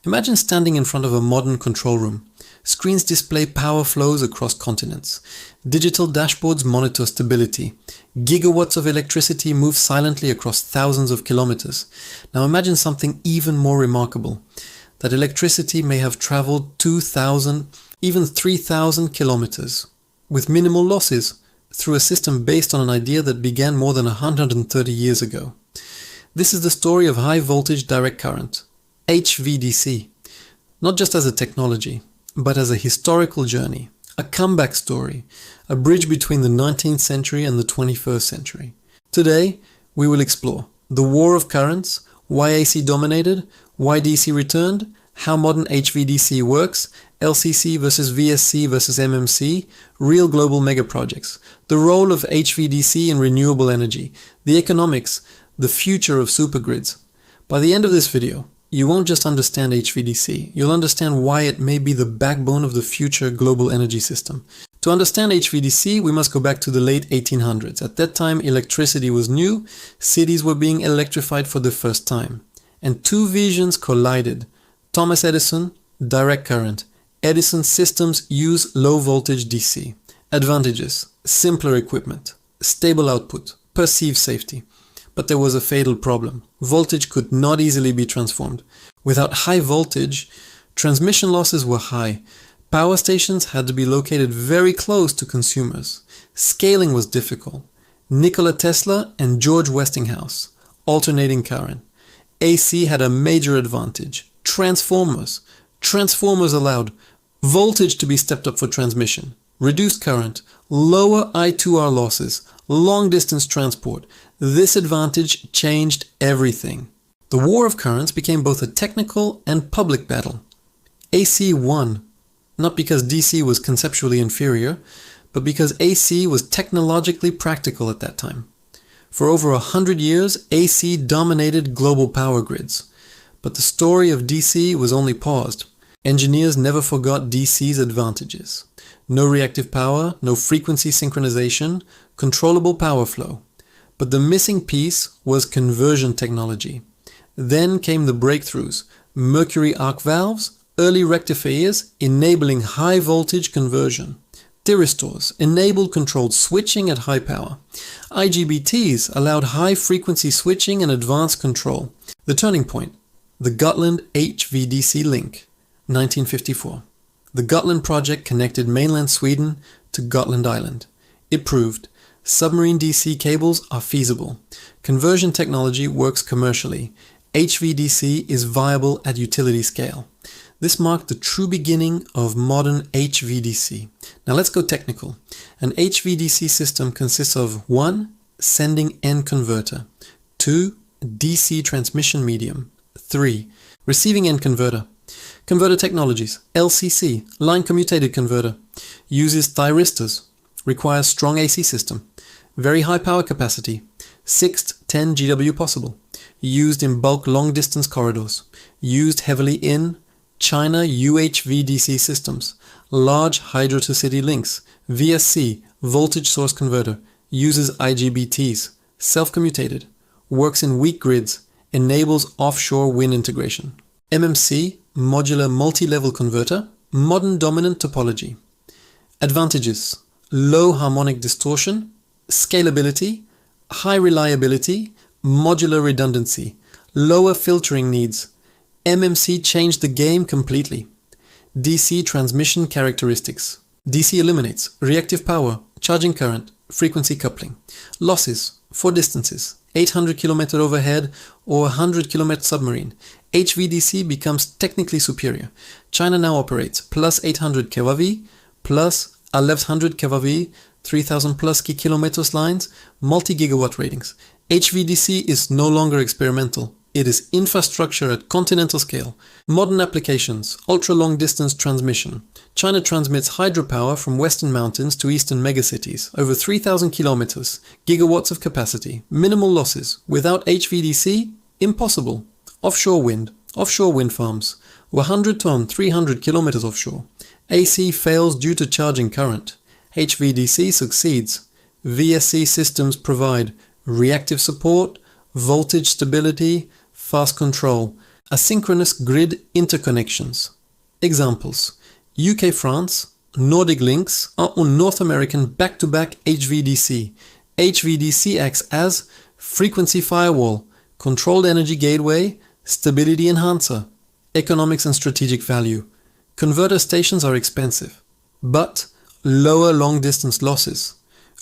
Imagine standing in front of a modern control room. Screens display power flows across continents. Digital dashboards monitor stability. Gigawatts of electricity move silently across thousands of kilometers. Now imagine something even more remarkable. That electricity may have traveled 2,000, even 3,000 kilometers, with minimal losses, through a system based on an idea that began more than 130 years ago. This is the story of high voltage direct current, HVDC, not just as a technology, but as a historical journey, a comeback story, a bridge between the 19th century and the 21st century. Today, we will explore the war of currents, why AC dominated, why DC returned, how modern HVDC works, LCC versus VSC versus MMC, real global megaprojects, the role of HVDC in renewable energy, the economics, the future of supergrids. By the end of this video, you won't just understand HVDC, you'll understand why it may be the backbone of the future global energy system. To understand HVDC, we must go back to the late 1800s. At that time, electricity was new, cities were being electrified for the first time. And two visions collided. Thomas Edison, direct current. Edison's systems use low voltage DC. Advantages: simpler equipment, stable output, perceived safety. But there was a fatal problem. Voltage could not easily be transformed. Without high voltage, transmission losses were high. Power stations had to be located very close to consumers. Scaling was difficult. Nikola Tesla and George Westinghouse, alternating current. AC had a major advantage. Transformers. Transformers allowed voltage to be stepped up for transmission, reduced current, lower I2R losses, long-distance transport. This advantage changed everything. The war of currents became both a technical and public battle. AC won, not because DC was conceptually inferior, but because AC was technologically practical at that time. For over 100 years, AC dominated global power grids. But the story of DC was only paused. Engineers never forgot DC's advantages. No reactive power, no frequency synchronization, controllable power flow. But the missing piece was conversion technology. Then came the breakthroughs: mercury arc valves, early rectifiers enabling high voltage conversion. Thyristors enabled controlled switching at high power. IGBTs allowed high frequency switching and advanced control. The turning point: the Gotland HVDC link, 1954. The Gotland project connected mainland Sweden to Gotland Island. It proved submarine DC cables are feasible. Conversion technology works commercially. HVDC is viable at utility scale. This marked the true beginning of modern HVDC. Now let's go technical. An HVDC system consists of 1. Sending end converter, 2. DC transmission medium, 3. Receiving end converter. Converter technologies: LCC, line commutated converter, uses thyristors, requires strong AC system, very high power capacity, 6 to 10 GW possible, used in bulk long distance corridors, used heavily in China UHVDC systems, large hydro to city links, VSC, voltage source converter, uses IGBTs, self-commutated, works in weak grids, enables offshore wind integration. MMC, modular multi-level converter, modern dominant topology. Advantages: low harmonic distortion, scalability, high reliability, modular redundancy, lower filtering needs. MMC changed the game completely. DC transmission characteristics. DC eliminates reactive power, charging current, frequency coupling. Losses for distances: 800 km overhead or 100 km submarine. HVDC becomes technically superior. China now operates plus 800 kV, plus 1100 kV, 3000 plus kilometers lines, multi-gigawatt ratings. HVDC is no longer experimental. It is infrastructure at continental scale. Modern applications: ultra-long distance transmission. China transmits hydropower from western mountains to eastern megacities, over 3000 kilometers, gigawatts of capacity, minimal losses. Without HVDC, impossible. Offshore wind farms, 100 to 300 kilometers offshore. AC fails due to charging current. HVDC succeeds. VSC systems provide reactive support, voltage stability, fast control. Asynchronous grid interconnections. Examples: UK-France, Nordic links are on North American back-to-back HVDC. HVDC acts as frequency firewall, controlled energy gateway, stability enhancer, economics and strategic value. Converter stations are expensive, but lower long-distance losses,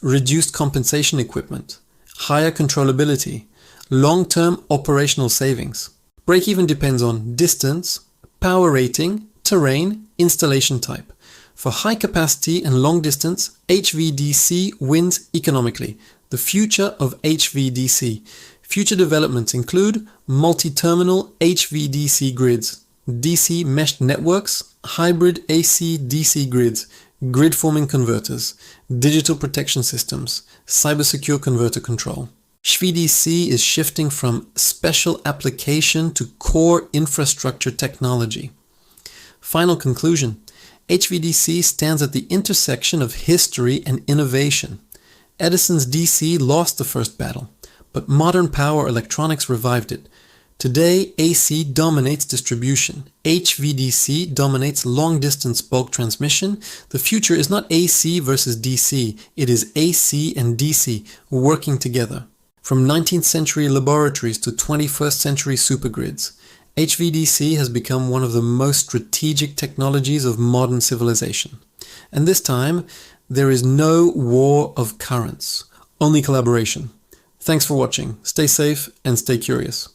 reduced compensation equipment, higher controllability, long-term operational savings. Break-even depends on distance, power rating, terrain, installation type. For high capacity and long distance, HVDC wins economically. The future of HVDC. Future developments include multi-terminal HVDC grids, DC meshed networks, hybrid AC-DC grids, grid-forming converters, digital protection systems, cybersecure converter control. HVDC is shifting from special application to core infrastructure technology. Final conclusion. HVDC stands at the intersection of history and innovation. Edison's DC lost the first battle, but modern power electronics revived it. Today, AC dominates distribution. HVDC dominates long-distance bulk transmission. The future is not AC versus DC. It is AC and DC working together. From 19th century laboratories to 21st century supergrids, HVDC has become one of the most strategic technologies of modern civilization. And this time, there is no war of currents, only collaboration. Thanks for watching. Stay safe and stay curious.